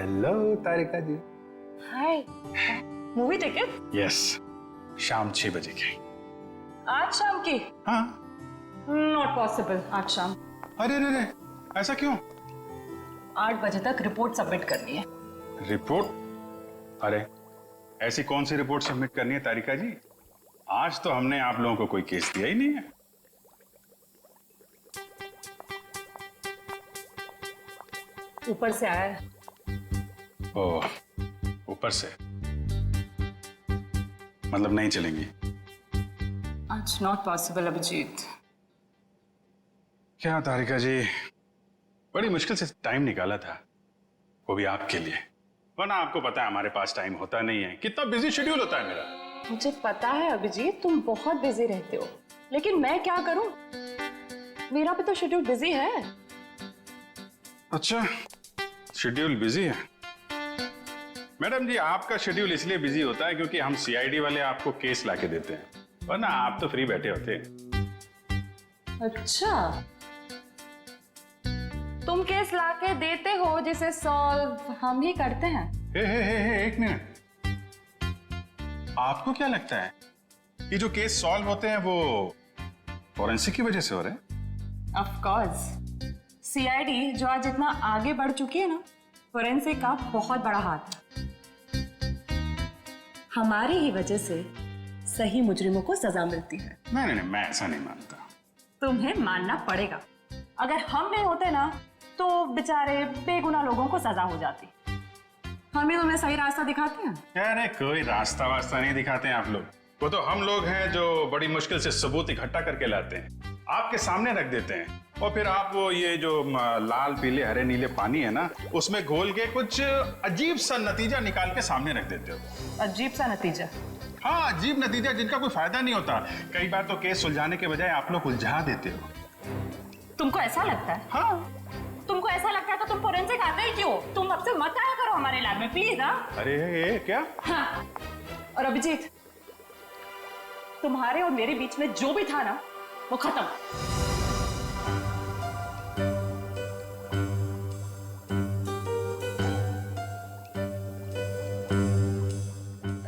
Hello Tarika ji. Hi. Movie ticket? Yes, शाम 6 बजे की। आज शाम की? हाँ। नॉट पॉसिबल आज शाम। अरे अरे, ऐसा क्यों? 8 बजे तक रिपोर्ट सबमिट करनी है। रिपोर्ट? अरे ऐसी कौन सी रिपोर्ट सबमिट करनी है तारिका जी? आज तो हमने आप लोगों को कोई केस दिया ही नहीं है। ऊपर से आया है। ओह, ऊपर से मतलब नहीं चलेंगी? आज नॉट पॉसिबल अभिजीत। क्या तारिका जी, बड़ी मुश्किल से टाइम निकाला था, वो भी आपके लिए। वरना आपको पता है हमारे पास टाइम होता नहीं है, कितना बिजी शेड्यूल होता है मेरा। मुझे पता है अभिजीत, तुम बहुत बिजी रहते हो, लेकिन मैं क्या करूं? मेरा भी तो शेड्यूल बिजी है। अच्छा, शेड्यूल बिजी है? मैडम जी, आपका शेड्यूल इसलिए बिजी होता है क्योंकि हम सीआईडी वाले आपको केस लाके देते हैं, वरना आप तो फ्री बैठे होते हैं। अच्छा, तुम केस लाके देते हो जिसे सॉल्व हम ही करते हैं। हे, एक मिनट। आपको क्या लगता है कि जो केस सॉल्व होते हैं वो फॉरेंसिक की वजह से हो रहे हैं? ऑफ कोर्स, सीआईडी जो आज इतना आगे बढ़ चुकी है ना, फोरेंसिक का बहुत बड़ा हाथ है। हमारी ही वजह से सही मुजरिमों को सजा मिलती है। नहीं, मैं ऐसा नहीं मानता। तुम्हें मानना पड़ेगा। अगर हम नहीं होते ना तो बेचारे बेगुनाह लोगों को सजा हो जाती। हम ही तुम्हें सही रास्ता दिखाते हैं। अरे कोई रास्ता वास्ता नहीं दिखाते हैं आप लोग, वो तो हम लोग हैं जो बड़ी मुश्किल से सबूत इकट्ठा करके लाते हैं, आपके सामने रख देते हैं, और फिर आप वो ये जो लाल पीले हरे नीले पानी है ना, उसमें घोल के कुछ अजीब सा नतीजा निकाल के सामने रख देते हो। अजीब सा नतीजा? हाँ, अजीब नतीजा जिनका कोई फायदा नहीं होता। कई बार तो केस सुलझाने के बजाय आप लोग उलझा देते हो। तुमको ऐसा लगता है? हाँ। तुमको ऐसा लगता है तो तुम फोरेंसिक आते ही क्यों? तुम अब से मत आया करो हमारे लैब में प्लीज। हाँ? अरे ये क्या? हाँ। और अभिजीत, तुम्हारे और मेरे बीच में जो भी था ना, वो खत्म।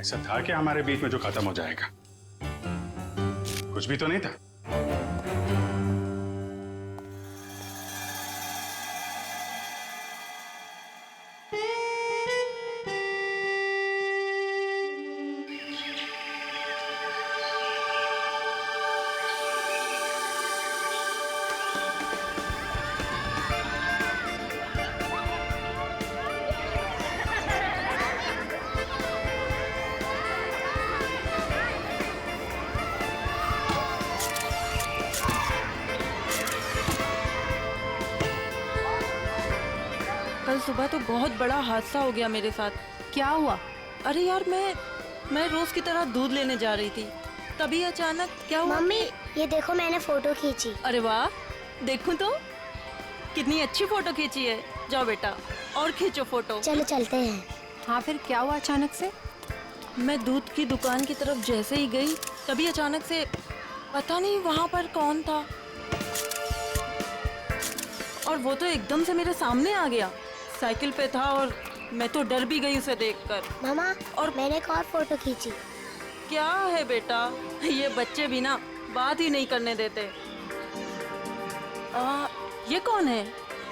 ऐसा था कि हमारे बीच में जो खत्म हो जाएगा? कुछ भी तो नहीं था। कल सुबह तो बहुत बड़ा हादसा हो गया मेरे साथ। क्या हुआ? अरे यार, मैं रोज की तरह दूध लेने जा रही थी, तभी अचानक क्या हुआ? मम्मी, ये देखो मैंने फोटो खींची। अरे वाह, देखूं तो कितनी अच्छी फोटो खींची है। जाओ बेटा और खींचो फोटो। चलो चलते हैं। हाँ, फिर क्या हुआ अचानक से? मैं दूध की दुकान की तरफ जैसे ही गई, तभी अचानक से पता नहीं वहाँ पर कौन था, और वो तो एकदम से मेरे सामने आ गया। साइकिल पे था और मैं तो डर भी गई उसे देखकर। मामा, और मैंने एक और फोटो खींची। क्या है बेटा, ये बच्चे भी ना बात ही नहीं करने देते। ये कौन है?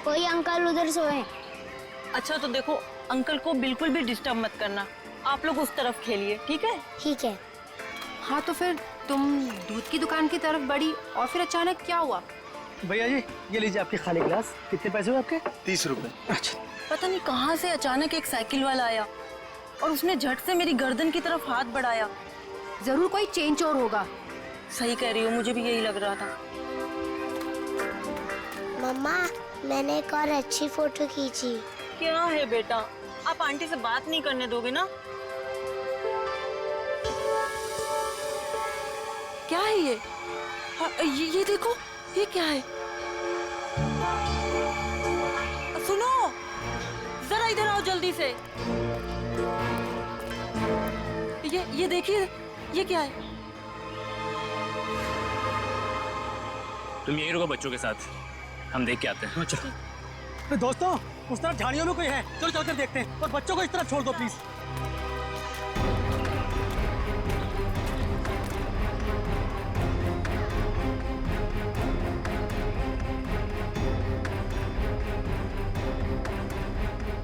कोई अंकल उधर सोए। अच्छा तो देखो, अंकल को बिल्कुल भी डिस्टर्ब मत करना, आप लोग उस तरफ खेलिए, ठीक है? ठीक है। हाँ, तो फिर तुम दूध की दुकान की तरफ बढ़ी और फिर अचानक क्या हुआ? भैया जी, ये लीजिए आपके खाली गिलास। कितने पैसे हुए आपके? 30 रुपए। अच्छा। पता नहीं कहाँ से अचानक एक साइकिल वाला आया और उसने झट से मेरी गर्दन की तरफ हाथ बढ़ाया। जरूर कोई चेन चोर होगा। सही कह रही हो, मुझे भी यही लग रहा था। मम्मा, मैंने एक और अच्छी फोटो खींची। क्या है बेटा, आप आंटी से बात नहीं करने दोगे ना? क्या है ये? ये देखो, ये क्या है? सुनो, जरा इधर आओ जल्दी से। ये देखिए, ये क्या है? तुम यहीं रुको बच्चों के साथ, हम देख के आते हैं। अच्छा। दोस्तों, उस तरफ झाड़ियों में कोई है, चलो चलकर देखते हैं। और बच्चों को इस तरफ छोड़ दो प्लीज।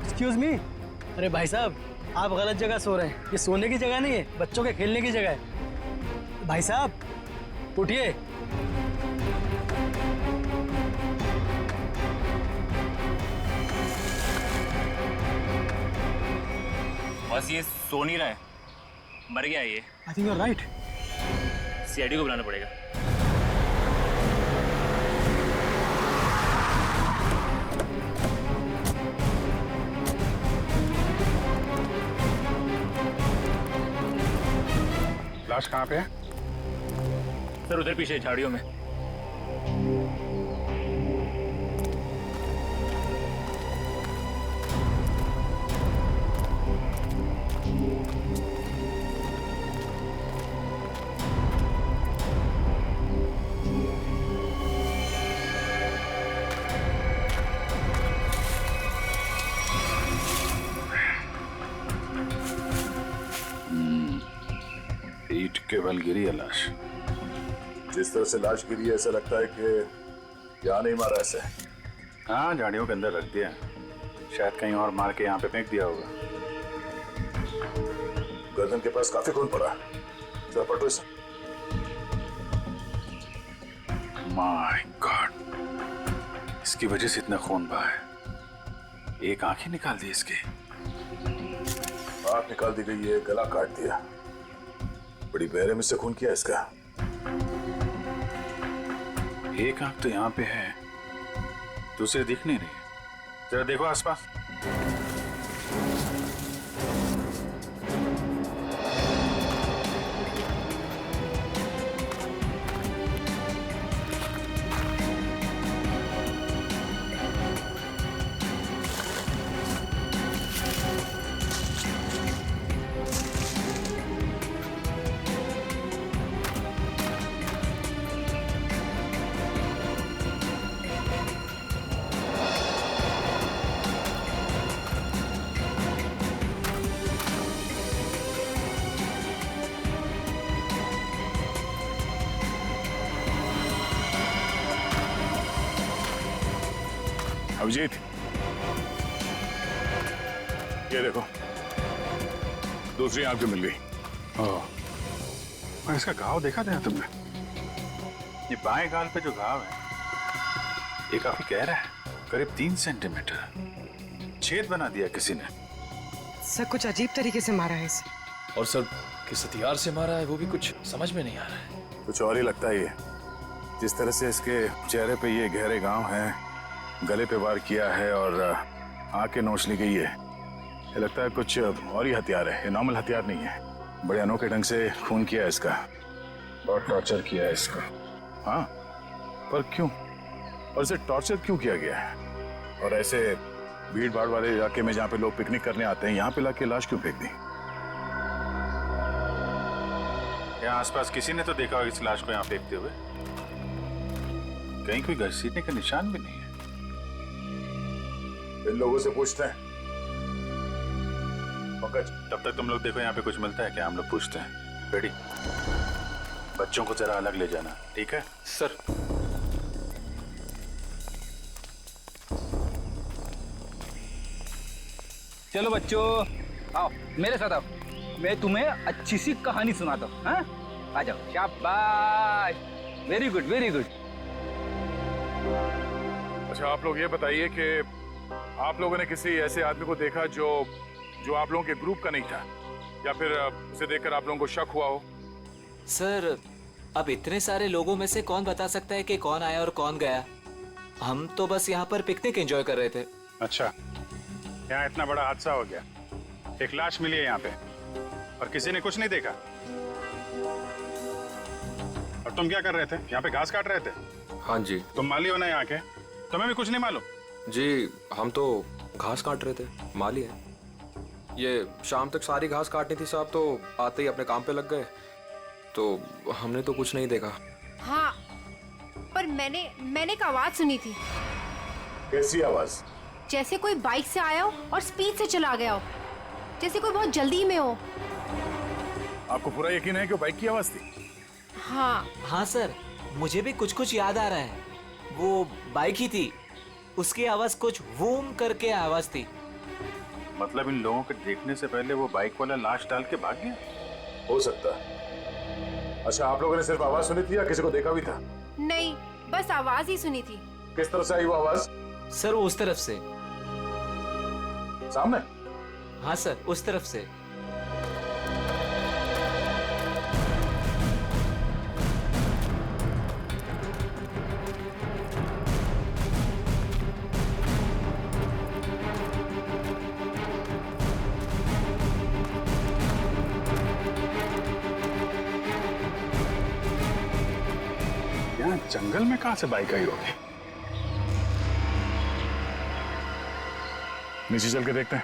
Excuse me. अरे भाई साहब, आप गलत जगह सो रहे हैं। ये सोने की जगह नहीं है, बच्चों के खेलने की जगह है। भाई साहब उठिए। बस ये सो नहीं रहा है, मर गया ये। I think you are right. CID को बुलाना पड़ेगा। लाश कहाँ पे है? सर उधर पीछे झाड़ियों में। ईंट के बल गिरी है लाश। जिस तरह से लाश गिरी है ऐसा लगता है कि यहाँ नहीं मारा ऐसे। हाँ, झाड़ियों के अंदर रख दिया, शायद कहीं और मार के यहाँ पे फेंक दिया होगा। गर्दन के पास काफी खून पड़ा। जरा पटो इसे। माय गॉड, इसकी वजह से इतना खून बहा है। एक आंख ही निकाल दी इसकी। आंख निकाल दी गई है, गला काट दिया। बड़ी बेरहमी से खून किया इसका। एक आंख तो यहाँ पे है, दूसरे दिख नहीं रही। जरा देखो आसपास। अभिजीत, ये देखो, दूसरी आंख भी मिल गई। ओह, और इसका घाव देखा था तुमने? ये बाएं गाल पे जो घाव है, ये काफी गहरा है, करीब 3 सेंटीमीटर। छेद बना दिया किसी ने। सर कुछ अजीब तरीके से मारा है इसे। और सर किस हथियार से मारा है वो भी कुछ समझ में नहीं आ रहा है। कुछ और ही लगता है ये। जिस तरह से इसके चेहरे पे ये गहरे घाव हैं, गले पे वार किया है और आंखें नोच ली गई है, ये लगता है कुछ और ही हथियार है। ये नॉर्मल हथियार नहीं है। बड़े अनोखे ढंग से खून किया है इसका, बहुत टॉर्चर किया है इसका। हाँ, पर क्यों? और इसे टॉर्चर क्यों किया गया है? और ऐसे भीड़ भाड़ वाले इलाके में जहाँ पे लोग पिकनिक करने आते हैं, यहाँ पे लाके लाश क्यों फेंक दी? यहाँ आसपास किसी ने तो देखा होगा इस लाश को यहाँ फेंकते हुए। कहीं कोई घसीटने का निशान भी नहीं है। इन लोगों से पूछते हैं। पंकज, तब तक तुम लोग देखो यहाँ पे कुछ मिलता है क्या, हम लोग पूछते हैं। रेडी? बच्चों को जरा अलग ले जाना, ठीक है? सर चलो बच्चों, आओ मेरे साथ आओ। मैं तुम्हें अच्छी सी कहानी सुनाता हूँ। हाँ, आ जाओ। शाबाश, वेरी गुड वेरी गुड। अच्छा, आप लोग ये बताइए कि आप लोगों ने किसी ऐसे आदमी को देखा जो आप लोगों के ग्रुप का नहीं था, या फिर उसे देखकर आप लोगों को शक हुआ हो? सर अब इतने सारे लोगों में से कौन बता सकता है कि कौन आया और कौन गया। हम तो बस यहाँ पर पिकनिक एंजॉय कर रहे थे। अच्छा, यहाँ इतना बड़ा हादसा हो गया, एक लाश मिली है यहाँ पे और किसी ने कुछ नहीं देखा। और तुम क्या कर रहे थे? यहाँ पे घास काट रहे थे? हाँ जी। तुम माली हो ना यहाँ के, तुम्हें भी कुछ नहीं मालूम? जी हम तो घास काट रहे थे, माली है। ये शाम तक सारी घास काटनी थी साहब, तो आते ही अपने काम पे लग गए, तो हमने तो कुछ नहीं देखा। हाँ, पर मैंने एक आवाज सुनी थी। कैसी आवाज? जैसे कोई बाइक से आया हो और स्पीड से चला गया हो, जैसे कोई बहुत जल्दी में हो। आपको पूरा यकीन है कि वो बाइक की आवाज थी? हाँ हाँ सर, मुझे भी कुछ कुछ याद आ रहा है। वो बाइक ही थी, उसकी आवाज कुछ वूम करके आवाज थी। मतलब इन लोगों के देखने से पहले वो बाइक वाला लाश डाल के भाग गया? हो सकता है। अच्छा, आप लोगों ने सिर्फ आवाज सुनी थी या किसी को देखा भी था? नहीं, बस आवाज ही सुनी थी। किस तरफ से आई वो आवाज? सर वो उस तरफ से। सामने? हाँ सर, उस तरफ से। यहाँ जंगल में कहां से बाइक आई होगी? नीचे चल के देखते हैं।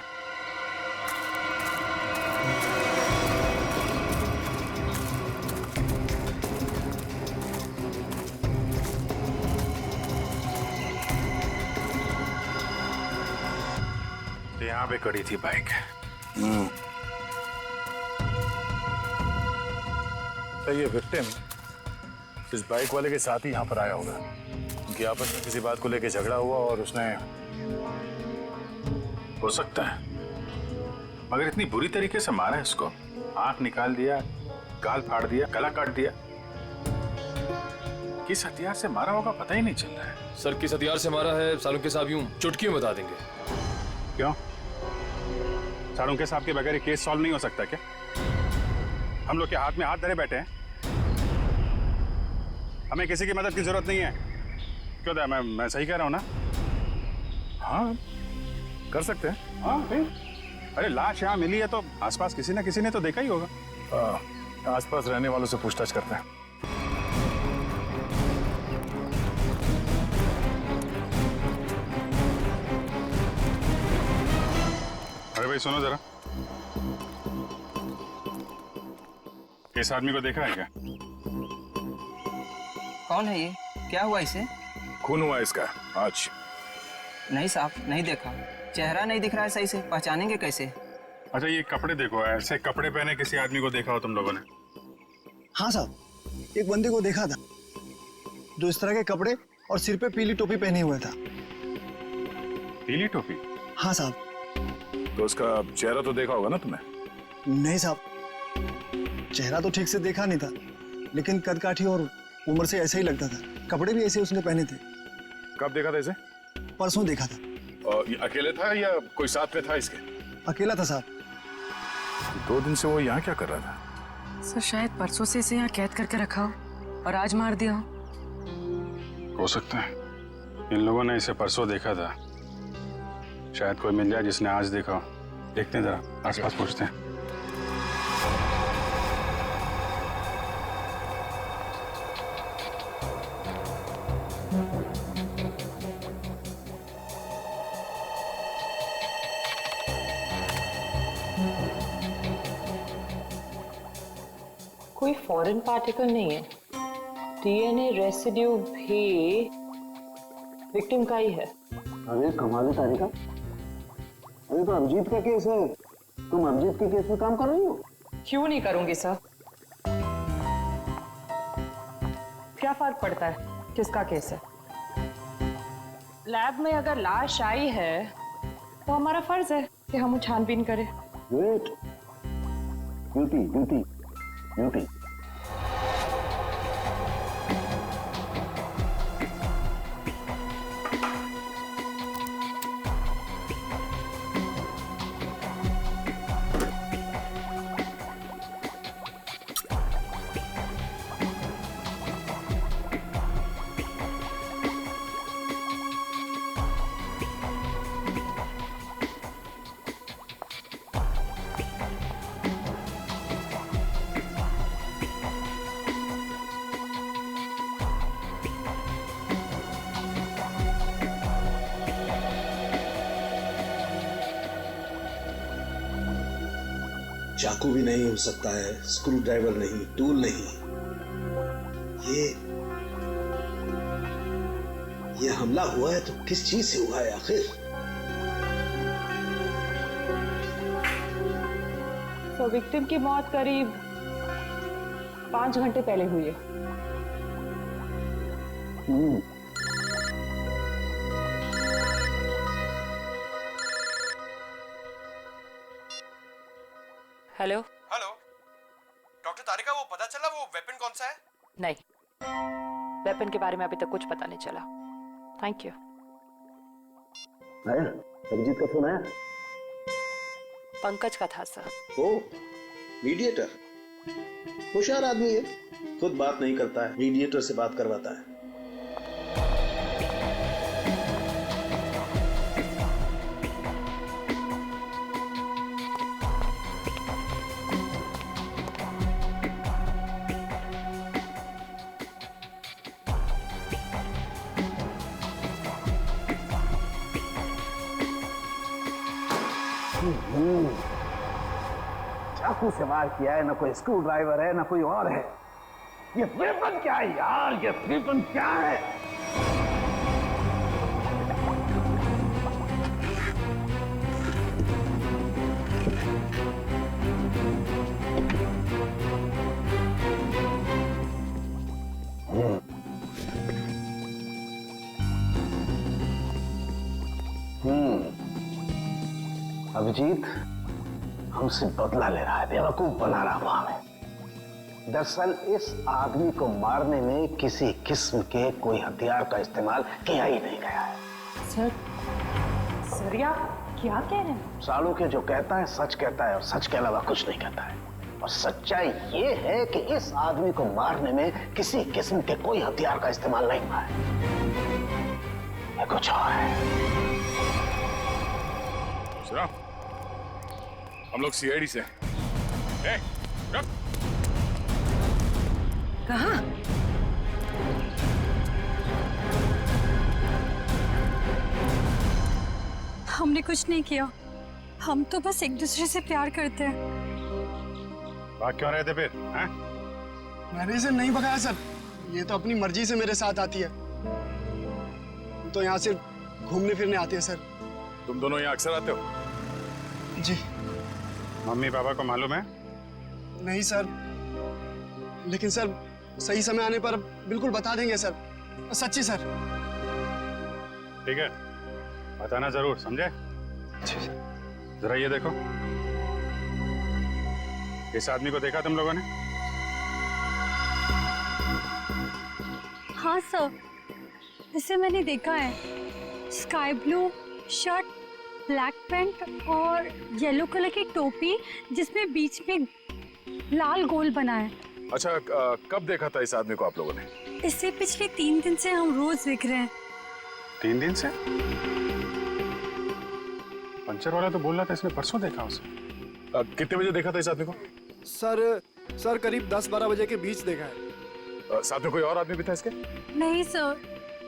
तो यहाँ पे खड़ी थी बाइक। तो ये विक्टिम इस बाइक वाले के साथ ही यहाँ पर आया होगा। उनकी आपस में किसी बात को लेकर झगड़ा हुआ और उसने... हो सकता है, मगर इतनी बुरी तरीके से मारा है इसको। आंख निकाल दिया, गाल फाड़ दिया, गला काट दिया। किस हथियार से मारा होगा पता ही नहीं चल रहा है। सर किस हथियार से मारा है सालुंके साहब यूं चुटकी में बता देंगे। क्यों? सालुंके साहब के बगैर केस सॉल्व नहीं हो सकता क्या? हम लोग के हाथ में हाथ धरे बैठे हैं। हमें किसी की मदद की जरूरत नहीं है। क्यों दया, मैं सही कह रहा हूँ ना? हाँ, कर सकते हैं। हाँ फिर? अरे लाश यहाँ मिली है तो आसपास किसी ना किसी ने तो देखा ही होगा। आसपास रहने वालों से पूछताछ करते हैं। अरे भाई सुनो जरा, इस आदमी को देखा है क्या? कौन है ये? क्या हुआ इसे? खून हुआ इसका आज। नहीं साहब, नहीं देखा। चेहरा नहीं दिख रहा है सही से, पहचानेंगे कैसे? अच्छा ये कपड़े देखो, ऐसे कपड़े पहने किसी आदमी को देखा हो तुम लोगों ने? हाँ साहब, एक बंदे को देखा था जो इस तरह के कपड़े और सिर पे पीली टोपी पहने हुआ था। पीली टोपी? हाँ साहब। तो उसका चेहरा तो देखा होगा ना तुमने? नहीं साहब, चेहरा तो ठीक से देखा नहीं था, लेकिन कद काठी और उम्र से ऐसे ही लगता था। कपड़े भी ऐसे उसने पहने थे। कब देखा था इसे? परसों देखा था। और ये अकेले था या कोई साथ में था इसके? अकेला था साहब। 2 दिन से वो यहाँ क्या कर रहा था? सर शायद परसों से इसे यहाँ कैद करके रखा हो और आज मार दिया हो सकता है इन लोगों ने इसे परसों देखा था। शायद कोई मिल जाए जिसने आज देखा हो। देखते हैं जरा, आसपास पूछते हैं। कोई फॉरेन पार्टिकल नहीं है। डीएनए रेसिड्यू भी विक्टिम का ही है। अरे कमाल है तारिका, अरे तो अभिजीत का केस है, तुम अभिजीत के केस में काम कर रही हो? क्यों नहीं करूंगी सर? क्या फर्क पड़ता है किसका केस है? लैब में अगर लाश आई है तो हमारा फर्ज है कि हम छानबीन करें। Wait, duty duty duty. चाकू भी नहीं हो सकता है, स्क्रू ड्राइवर नहीं, टूल नहीं। ये हमला हुआ है तो किस चीज से हुआ है आखिर? तो विक्टिम की मौत करीब 5 घंटे पहले हुई है। हेलो हेलो डॉक्टर तारिका, वो पता चला वो वेपन कौन सा है? नहीं, वेपन के बारे में अभी तक कुछ पता नहीं चला। Thank you. आया अभिजीत का फोन आया? पंकज का था सर। ओ मीडिएटर, होशियार आदमी है, खुद बात नहीं करता है, मीडिएटर से बात करवाता है। चाकू से वार किया है, ना कोई स्क्रू ड्राइवर है ना कोई और है। ये वेपन क्या है यार, ये वेपन क्या है? अभिजीत हमसे बदला ले रहा है, बेवकूफ बना रहा हुआ हमें। दरअसल इस आदमी को मारने में किसी किस्म के कोई हथियार का इस्तेमाल किया ही नहीं गया है। सर आप क्या कह रहे हैं? सालू के जो कहता है सच कहता है और सच के अलावा कुछ नहीं कहता है। और सच्चाई ये है कि इस आदमी को मारने में किसी किस्म के कोई हथियार का इस्तेमाल नहीं हुआ है। ये कुछ और है। सुना, हम लोग सीआईडी से। कहाँ? हमने कुछ नहीं किया, हम तो बस एक दूसरे से प्यार करते हैं। भाग क्यों रहे थे फिर? हैं? मैंने इसे नहीं भगाया सर, ये तो अपनी मर्जी से मेरे साथ आती है। तो यहाँ सिर्फ घूमने फिरने आती है सर। तुम दोनों यहाँ अक्सर आते हो? जी। मम्मी पापा को मालूम है? नहीं सर, लेकिन सर सही समय आने पर बिल्कुल बता देंगे सर, सच्ची सर। ठीक है, बताना जरूर, समझे? जरा ये देखो, इस आदमी को देखा तुम लोगों ने? हाँ सर, इसे मैंने देखा है। Sky blue shirt, black pant और येलो कलर की टोपी जिसमें बीच में लाल गोल बना है। अच्छा, कब देखा था इस आदमी को आप लोगों ने? इससे पिछले 3 दिन से हम रोज देख रहे हैं। 3 दिन से? पंचर वाला तो बोल रहा था इसने परसों देखा उसे। कितने बजे देखा था इस आदमी को? सर करीब 10-12 बजे के बीच देखा है। साथ में कोई और आदमी भी था इसके? नहीं सर,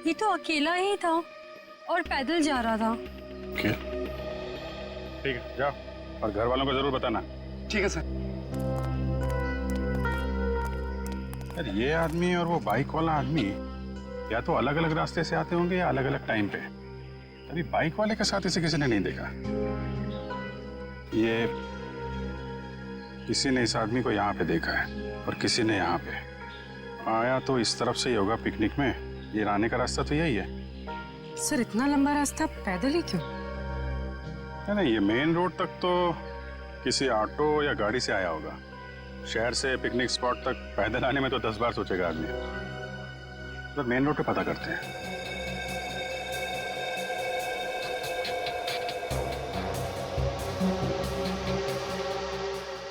ये तो अकेला ही था और पैदल जा रहा था। ठीक है, जाओ और घर वालों को जरूर बताना। ठीक है सर। यार ये आदमी और वो बाइक वाला आदमी या तो अलग अलग रास्ते से आते होंगे या अलग अलग टाइम पे। अभी बाइक वाले के साथ इसे किसी ने नहीं देखा। ये किसी ने इस आदमी को यहाँ पे देखा है और किसी ने यहाँ पे। आया तो इस तरफ से ही होगा पिकनिक में, ये आने का रास्ता तो यही है। सर इतना लंबा रास्ता पैदल ही क्यों? नहीं, ये मेन रोड तक तो किसी ऑटो या गाड़ी से आया होगा। शहर से पिकनिक स्पॉट तक पैदल आने में तो 10 बार सोचेगा आदमी। तो मेन रोड पे पता करते हैं।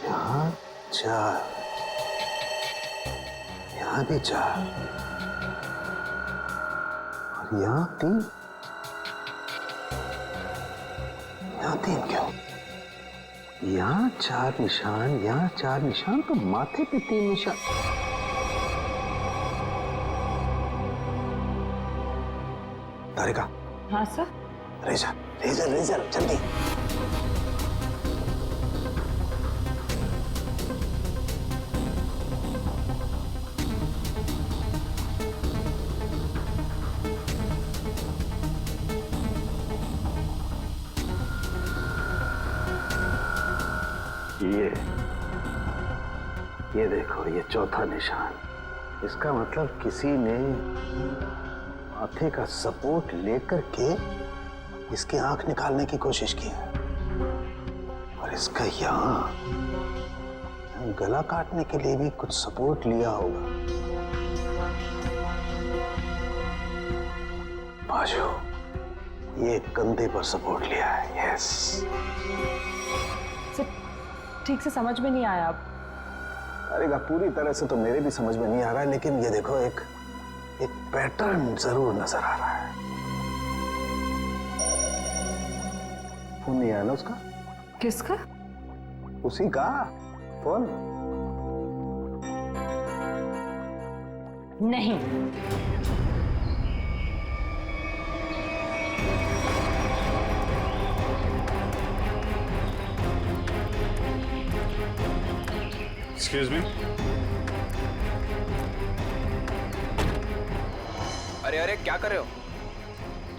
यहाँ 4, यहाँ भी 4 और यहाँ 3। यहाँ 3 क्यों? यहाँ 4 निशान, यहाँ 4 निशान, तो माथे पे 3 निशान। तारिका। हाँ सर। रेजर रेजर रेजर जल्दी। ये ये देखो, ये चौथा निशान। इसका मतलब किसी ने माथे का सपोर्ट लेकर के इसकी आंख निकालने की कोशिश की है। और इसका यहाँ गला काटने के लिए भी कुछ सपोर्ट लिया होगा। बाजू, ये कंधे पर सपोर्ट लिया है। यस। ठीक से समझ में नहीं आया। अब अरे पूरी तरह से तो मेरे भी समझ में नहीं आ रहा है, लेकिन ये देखो एक पैटर्न जरूर नजर आ रहा है। फोन नहीं आया ना उसका? किसका? उसी का फोन। नहीं। Excuse me? अरे अरे क्या कर रहे हो?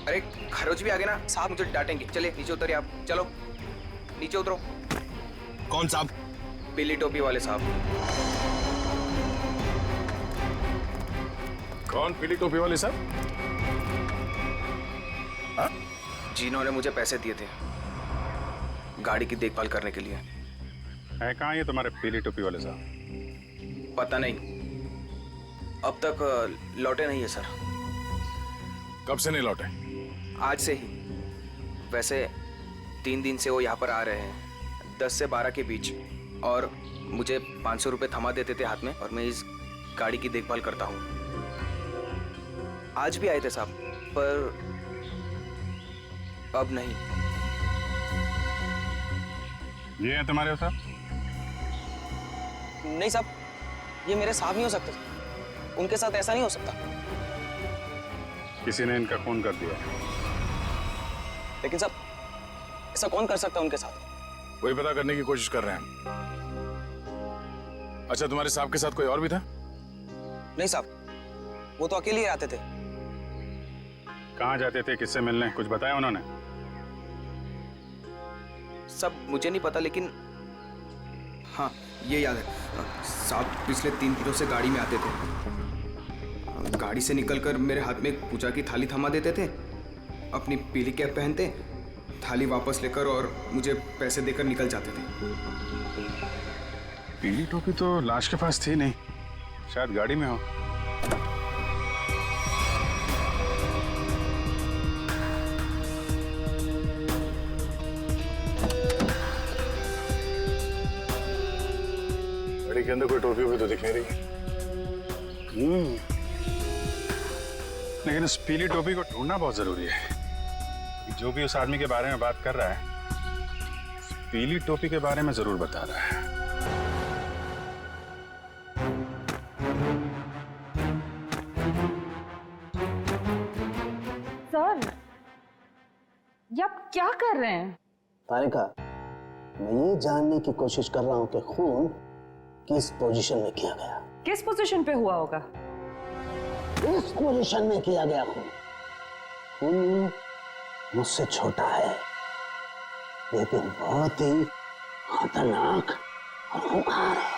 अरे खरोच भी आ गए ना साहब, मुझे डांटेंगे। चलिए नीचे उतरिए आप, चलो नीचे उतरो। कौन साहब? पीली टोपी वाले साहब। कौन पीली टोपी वाले साहब? जिन्होंने मुझे पैसे दिए थे गाड़ी की देखभाल करने के लिए। है कहाँ ये तुम्हारे पीली टोपी वाले साहब? पता नहीं, अब तक लौटे नहीं है सर। कब से नहीं लौटे? आज से ही। वैसे 3 दिन से वो यहाँ पर आ रहे हैं, 10 से 12 के बीच, और मुझे 500 रुपये थमा देते थे हाथ में, और मैं इस गाड़ी की देखभाल करता हूँ। आज भी आए थे साहब, पर अब नहीं। ये है तुम्हारे साहब? नहीं साहब, ये मेरे साहब नहीं हो सकते। उनके साथ ऐसा नहीं हो सकता। किसी ने इनका खून कर दिया। लेकिन साहब ऐसा कौन कर सकता है उनके साथ? वही पता करने की कोशिश कर रहे हैं। अच्छा, तुम्हारे साहब के साथ कोई और भी था? नहीं साहब, वो तो अकेले ही आते थे। कहाँ जाते थे, किससे मिलने, कुछ बताया उन्होंने? सब मुझे नहीं पता, लेकिन हाँ ये याद है साहब, पिछले 3 दिनों से गाड़ी में आते थे। गाड़ी से निकलकर मेरे हाथ में एक पूजा की थाली थमा देते थे, अपनी पीली कैप पहनते, थाली वापस लेकर और मुझे पैसे देकर निकल जाते थे। पीली टोपी तो लाश के पास थी नहीं, शायद गाड़ी में हो। गाड़ी के अंदर कोई टोपी भी तो दिख नहीं रही। लेकिन उस पीली टोपी को ढूंढना बहुत जरूरी है। जो भी उस आदमी के बारे में बात कर रहा है, उस पीली टोपी के बारे में जरूर बता रहा है। सर, ये आप क्या कर रहे हैं? तारिका, मैं ये जानने की कोशिश कर रहा हूं कि खून किस पोजीशन में किया गया। किस पोजीशन पे हुआ होगा? इस पोजीशन में किया गया खून मुझसे छोटा है, लेकिन बहुत ही खतरनाक और खूंखार है।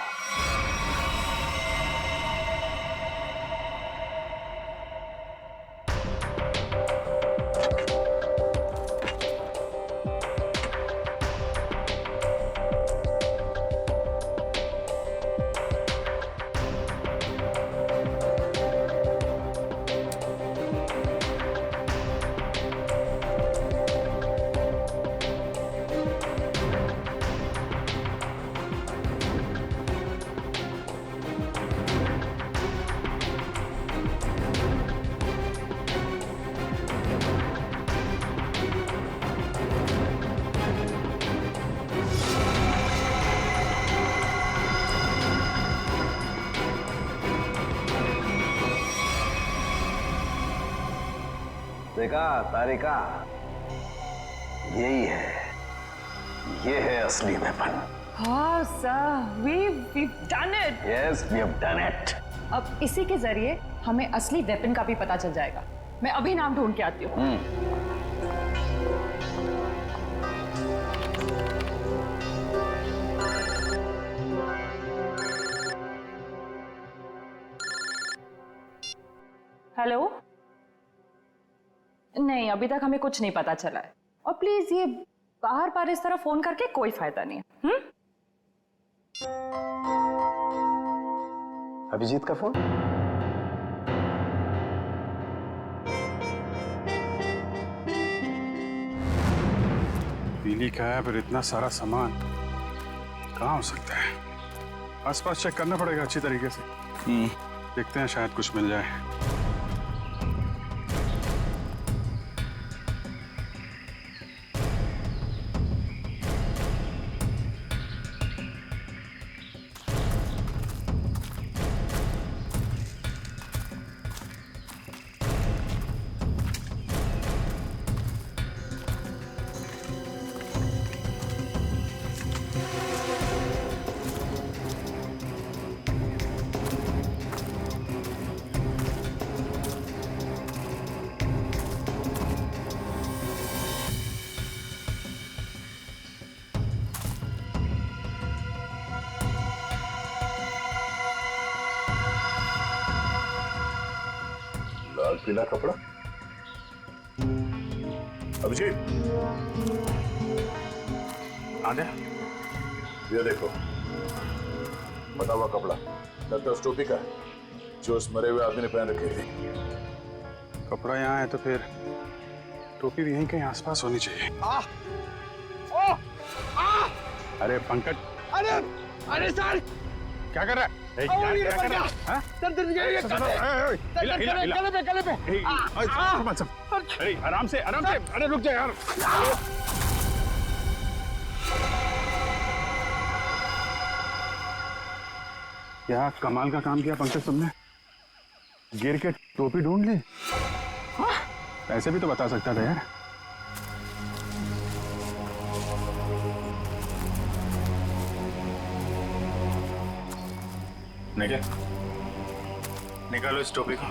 देखा तारिका, यही है, ये है असली वेपन। हाँ sir, we've done it. Yes, we have done it. अब इसी के जरिए हमें असली वेपन का भी पता चल जाएगा। मैं अभी नाम ढूंढ के आती हूँ। हेलो? नहीं, अभी तक हमें कुछ नहीं पता चला है। और प्लीज ये बाहर बार इस तरह फोन करके कोई फायदा नहीं है। अभिजीत का फोन? पीली का है, पर इतना सारा सामान कहाँ हो सकता है? आसपास चेक करना पड़ेगा अच्छी तरीके से। देखते हैं, शायद कुछ मिल जाए। लाल पीला कपड़ा। अभिजीत, आ गया? ये देखो, बना हुआ कपड़ा लगता है उस टोपी का है जो उस मरे हुए आदमी ने पहन रखी थी। कपड़ा यहाँ है तो फिर टोपी भी यहीं कहीं आसपास होनी चाहिए। अरे पंकज, अरे सर, क्या कर रहा है? क्या कर रहा है? हाँ? गले पे। अरे आराम से, अरे रुक जा यार। क्या कमाल का काम किया पंकज तुमने, गिर के टोपी ढूंढ ली। ऐसे भी तो बता सकता था यार। निकालो इस टोपी को।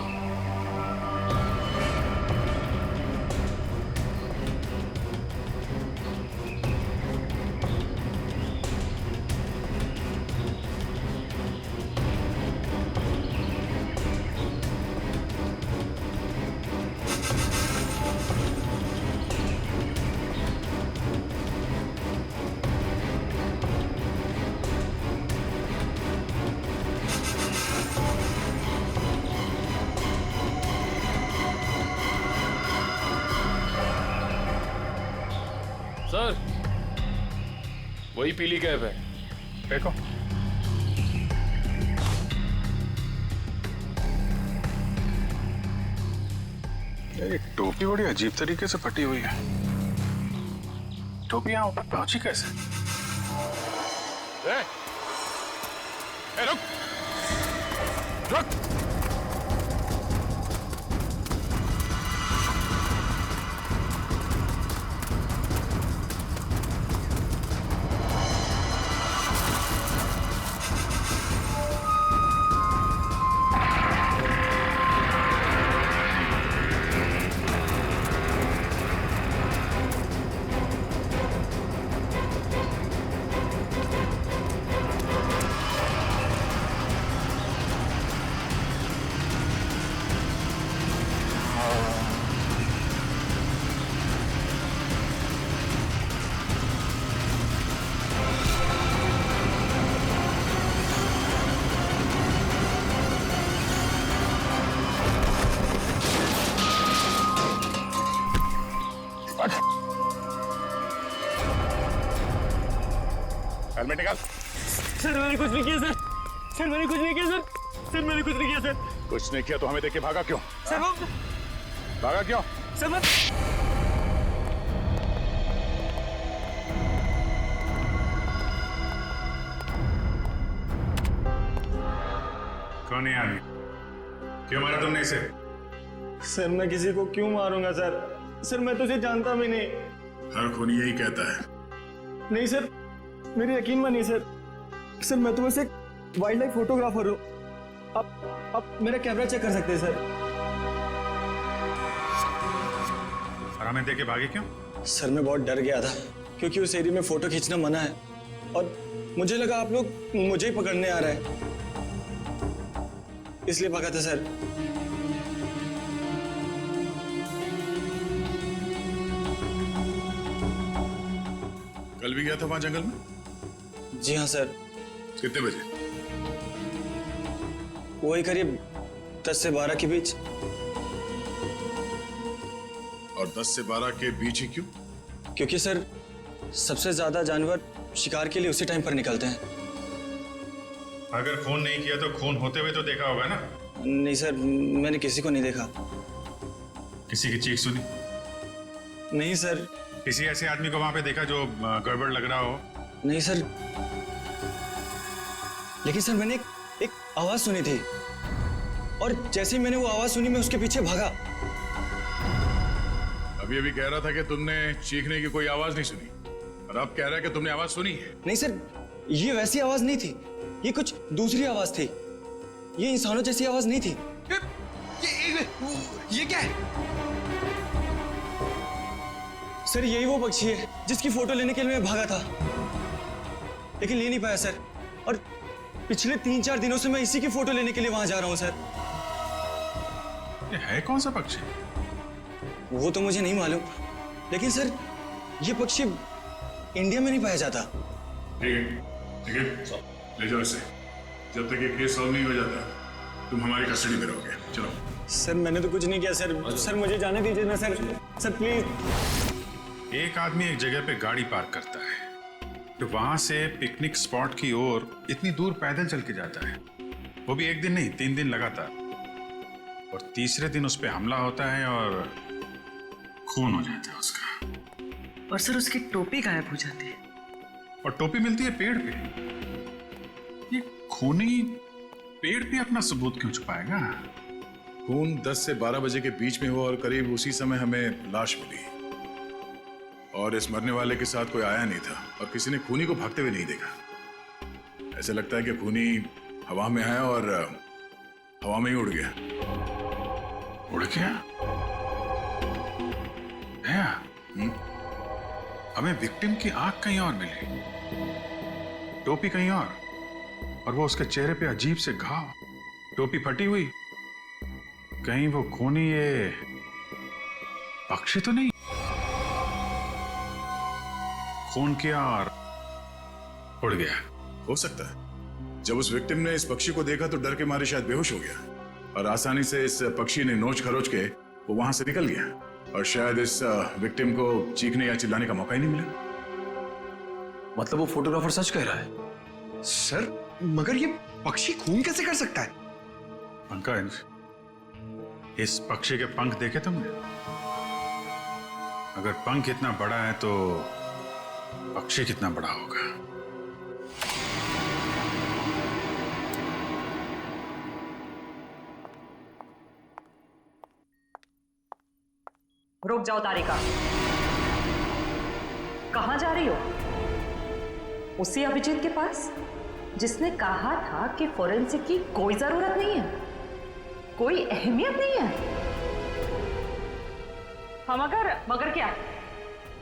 सर, वही पीली कैप है। देखो, ये टोपी बड़ी अजीब तरीके से फटी हुई है। टोपी यहाँ ऊपर पहुंची कैसे? रुक रुक। हेलमेट निकाल। सर मैंने कुछ नहीं किया सर। सर मैंने कुछ नहीं किया सर। सर मैंने कुछ नहीं किया सर। कुछ नहीं किया तो हमें देख के भागा क्यों? सर भागा क्यों? सर मैं कौन है आदमी? क्यों मारा तुमने इसे? सर मैं किसी को क्यों मारूंगा सर? सर मैं तो उसे जानता भी नहीं। हर खूनी यही कहता है। नहीं सर, मेरी यकीन मानिए सर। सर मैं तो बस एक वाइल्ड लाइफ फोटोग्राफर हूँ। आप मेरा कैमरा चेक कर सकते हैं सर। और हमें देख के भागे क्यों? सर मैं बहुत डर गया था क्योंकि उस एरिया में फोटो खींचना मना है और मुझे लगा आप लोग मुझे ही पकड़ने आ रहे हैं, इसलिए भागा था सर। भी गया था वहां जंगल में? जी हाँ सर। कितने बजे? वही करीब 10 से 12 के बीच। और 10 से 12 के बीच ही क्यों? क्योंकि सर सबसे ज्यादा जानवर शिकार के लिए उसी टाइम पर निकलते हैं। अगर फोन नहीं किया तो खून होते हुए तो देखा होगा ना? नहीं सर, मैंने किसी को नहीं देखा। किसी की चीख सुनी? नहीं सर। किसी ऐसे आदमी को वहां पे देखा जो गड़बड़ लग रहा हो? नहीं सर। लेकिन सर मैंने एक आवाज सुनी थी और जैसे ही मैंने वो आवाज सुनी मैं उसके पीछे भागा। अभी अभी कह रहा था कि तुमने चीखने की कोई आवाज नहीं सुनी और अब कह रहा है कि तुमने आवाज सुनी है। नहीं सर, ये वैसी आवाज नहीं थी, ये कुछ दूसरी आवाज थी। ये इंसानों जैसी आवाज नहीं थी। ये क्या है? सर यही वो पक्षी है जिसकी फोटो लेने के लिए मैं भागा था, लेकिन ले नहीं पाया सर। और पिछले 3-4 दिनों से मैं इसी की फोटो लेने के लिए वहां जा रहा हूं सर। ये है कौन सा पक्षी? वो तो मुझे नहीं मालूम, लेकिन सर ये पक्षी इंडिया में नहीं पाया जाता। ठीक है, ले जाओ इसे। जब तक ये केस सॉल्व नहीं हो जाता तुम हमारी कस्टडी में रहोगे। चलो। सर मैंने तो कुछ नहीं किया सर। सर मुझे जाने दीजिए ना सर। Sir please. एक आदमी एक जगह पे गाड़ी पार्क करता है तो वहां से पिकनिक स्पॉट की ओर इतनी दूर पैदल चल के जाता है, वो भी एक दिन नहीं 3 दिन लगातार, और तीसरे दिन उस पर हमला होता है और खून हो जाता है उसका। और सर उसकी टोपी गायब हो जाती है। और टोपी मिलती है पेड़ पे। ये खूनी पेड़ पे अपना सबूत क्यों छुपाएगा? खून 10 से 12 बजे के बीच में हुआ और करीब उसी समय हमें लाश मिली और इस मरने वाले के साथ कोई आया नहीं था और किसी ने खूनी को भागते हुए नहीं देखा। ऐसा लगता है कि खूनी हवा में आया और हवा में ही उड़ गया। उड़ गया? हमें विक्टिम की आंख कहीं और मिली, टोपी कहीं और वो उसके चेहरे पे अजीब से घाव, टोपी फटी हुई। कहीं वो खूनी ये पक्षी तो नहीं? खून किया और उड़ गया। हो सकता है जब उस विक्टिम ने इस पक्षी को देखा तो डर के मारे शायद बेहोश हो गया और आसानी से इस पक्षी ने नोच खरोच के वो वहां से निकल गया और शायद इस विक्टिम को चीखने या चिल्लाने का मौका ही नहीं मिला। मतलब वो फोटोग्राफर सच कह रहा है? सर मगर ये पक्षी खून कैसे कर सकता है? पंकज, इस पक्षी के पंख देखे तुमने? अगर पंख इतना बड़ा है तो पक्षी कितना बड़ा होगा? रुक जाओ तारिका, कहां जा रही हो? उसी अभिजीत के पास जिसने कहा था कि फोरेंसिक की कोई जरूरत नहीं है, कोई अहमियत नहीं है। हाँ मगर क्या?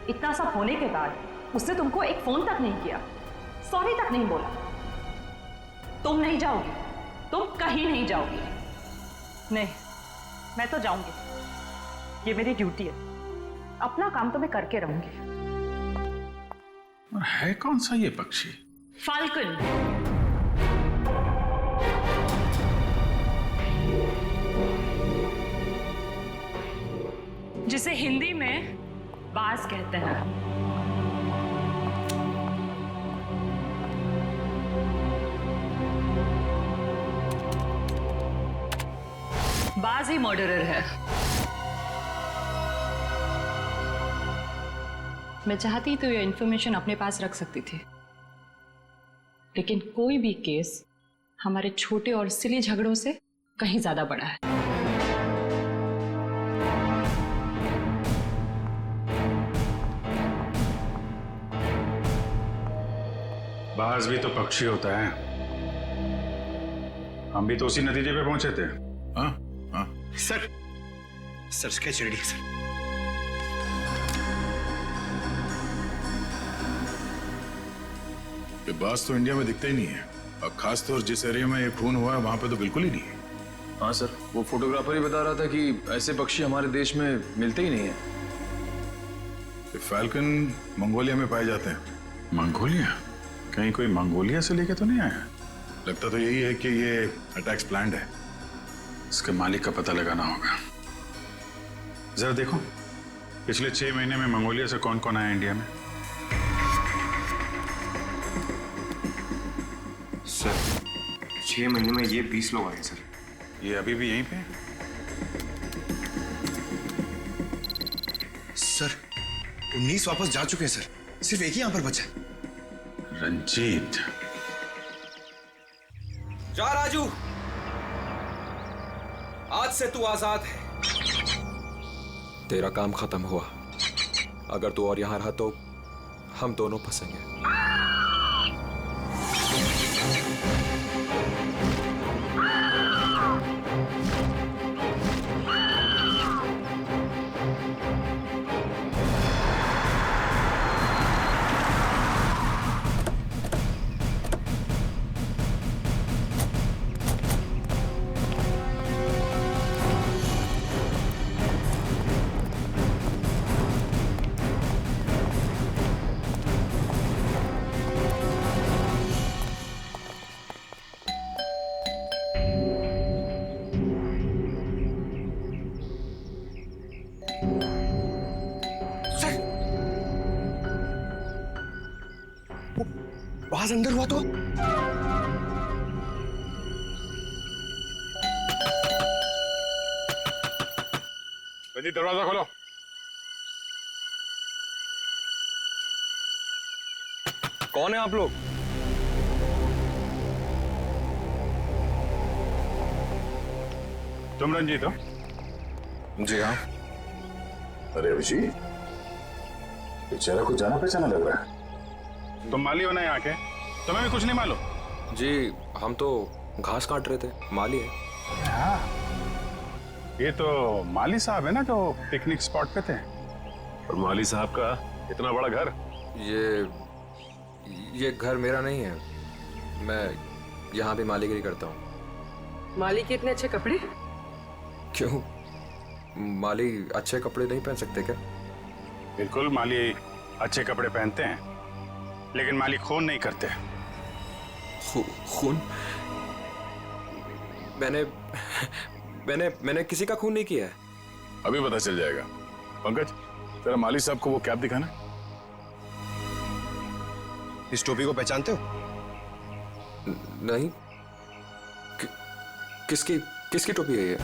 इतना सब होने के बाद उसने तुमको एक फोन तक नहीं किया, सॉरी तक नहीं बोला। तुम नहीं जाओगी, तुम कहीं नहीं जाओगी। नहीं, मैं तो जाऊंगी, ये मेरी ड्यूटी है। अपना काम तो मैं करके रहूंगी। और है कौन सा ये पक्षी? फाल्कन। जिसे हिंदी में बाज कहते हैं। बाज ही मर्डरर है। मैं चाहती तो ये इंफॉर्मेशन अपने पास रख सकती थी, लेकिन कोई भी केस हमारे छोटे और सिली झगड़ों से कहीं ज्यादा बड़ा है। बाज भी तो पक्षी होता है। हम भी तो उसी नतीजे पे पहुंचे थे। हाँ हाँ सर स्केच रेडी है सर। ये बाज तो इंडिया में दिखता ही नहीं है और खासतौर जिस एरिया में ये खून हुआ है वहां पे तो बिल्कुल ही नहीं है। हाँ सर, वो फोटोग्राफर ही बता रहा था कि ऐसे पक्षी हमारे देश में मिलते ही नहीं है। फैल्कन मंगोलिया में पाए जाते हैं, मंगोलिया? कहीं कोई मंगोलिया से लेके तो नहीं आया? लगता तो यही है कि ये अटैक्स प्लान्ड है। इसके मालिक का पता लगाना होगा। जरा देखो पिछले 6 महीने में मंगोलिया से कौन कौन आया इंडिया में। सर 6 महीने में ये 20 लोग आए सर। ये अभी भी यहीं पे है? सर 19 वापस जा चुके हैं सर, सिर्फ एक ही यहां पर बचा है। रंजीत। जा राजू, आज से तू आजाद है। तेरा काम खत्म हुआ। अगर तू और यहां रहा तो हम दोनों फंसेंगे। बाज अंदर हुआ तो? रंजीत दरवाजा खोलो। कौन है आप लोग? तुम रंजीत हो? जी हाँ। अरे अभिजीत, ये चेहरा कुछ जाना पहचाना लग रहा है। तुम माली हो ना यहाँ के? तुम्हें भी कुछ नहीं मालूम? जी हम तो घास काट रहे थे, माली है। हाँ। ये तो माली साहब है ना जो पिकनिक स्पॉट पे थे। और माली साहब का इतना बड़ा घर? ये घर मेरा नहीं है, मैं यहाँ भी मालीगिरी करता हूँ। माली के इतने अच्छे कपड़े? क्यों, माली अच्छे कपड़े नहीं पहन सकते क्या? बिल्कुल, माली अच्छे कपड़े पहनते हैं, लेकिन माली खून नहीं करते। खून? मैंने किसी का खून नहीं किया है। अभी पता चल जाएगा। पंकज, तेरा माली साहब को वो कैप दिखाना। इस टोपी को पहचानते हो? नहीं। किसकी टोपी है ये?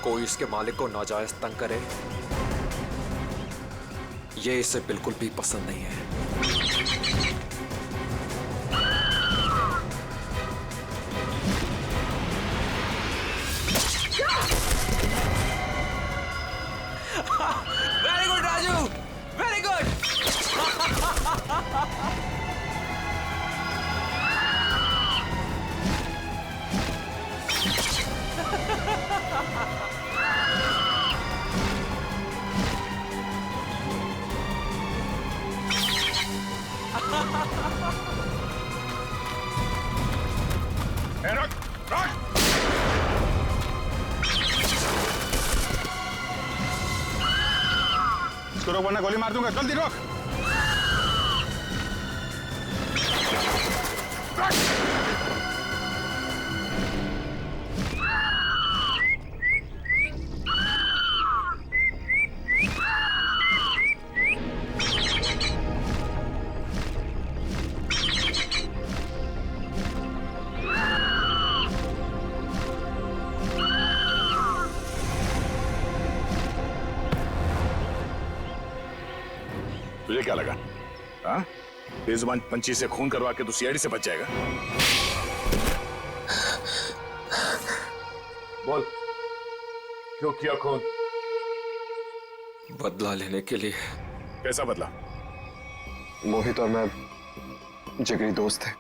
कोई इसके मालिक को नाजायज तंग करे, ये इसे बिल्कुल भी पसंद नहीं है। Very good Raju, very good. रुक, रुक। इसको रोक वरना गोली मार दूंगा। जल्दी रोक। तुझे क्या लगा? हाँ, बेजुबान पंछी से खून करवा के तू सीआईडी से बच जाएगा? बोल, क्यों किया खून? बदला लेने के लिए। कैसा बदला? मोहित और मैं जिगरी दोस्त थे,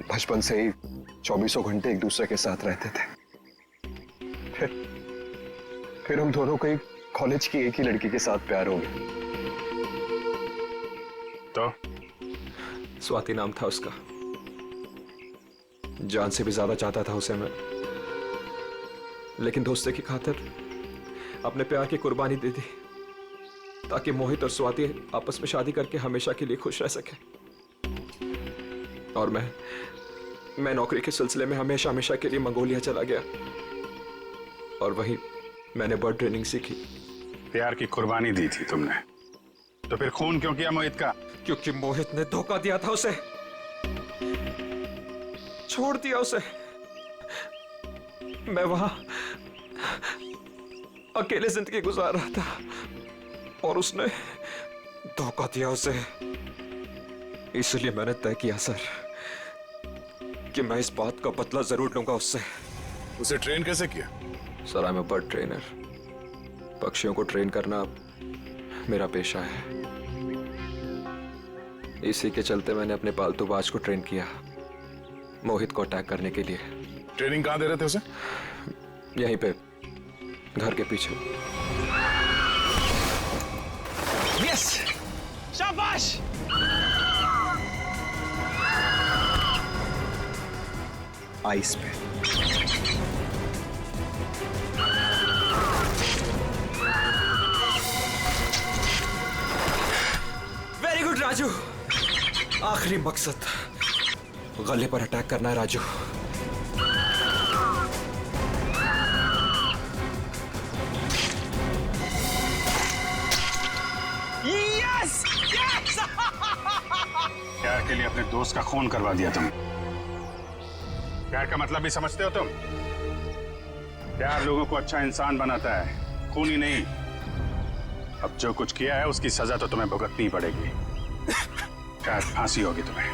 बचपन से ही 24 घंटे एक दूसरे के साथ रहते थे। फिर हम दोनों को एक कॉलेज की एक ही लड़की के साथ प्यार हो गया। तो स्वाति नाम था उसका। जान से भी ज्यादा चाहता था उसे मैं, लेकिन दोस्ती की खातिर अपने प्यार की कुर्बानी दे दी ताकि मोहित और स्वाति आपस में शादी करके हमेशा के लिए खुश रह सके। और मैं नौकरी के सिलसिले में हमेशा हमेशा के लिए मंगोलिया चला गया और वहीं मैंने बर्ड ट्रेनिंग सीखी। प्यार की कुर्बानी दी थी तुमने, तो फिर खून क्यों किया मोहित का? क्योंकि मोहित ने धोखा दिया था उसे, छोड़ दिया उसे। मैं वहां अकेले जिंदगी गुजार रहा था और उसने धोखा दिया उसे। इसलिए मैंने तय किया सर कि मैं इस बात का बदला जरूर लूंगा उससे। उसे ट्रेन कैसे किया? Sir, I am a bird trainer. पक्षियों को ट्रेन करना मेरा पेशा है। इसी के चलते मैंने अपने पालतू बाज को ट्रेन किया मोहित को अटैक करने के लिए। ट्रेनिंग कहाँ दे रहे थे उसे? यहीं पे, घर के पीछे। यस, शाबाश। आइस पे। Very good Raju. आखिरी मकसद गले पर अटैक करना है राजू। Yes, yes. प्यार के लिए अपने दोस्त का खून करवा दिया तुम। प्यार का मतलब भी समझते हो तुम? प्यार लोगों को अच्छा इंसान बनाता है, खून ही नहीं। अब जो कुछ किया है उसकी सजा तो तुम्हें भुगतनी पड़ेगी। क्या फांसी होगी तुम्हें।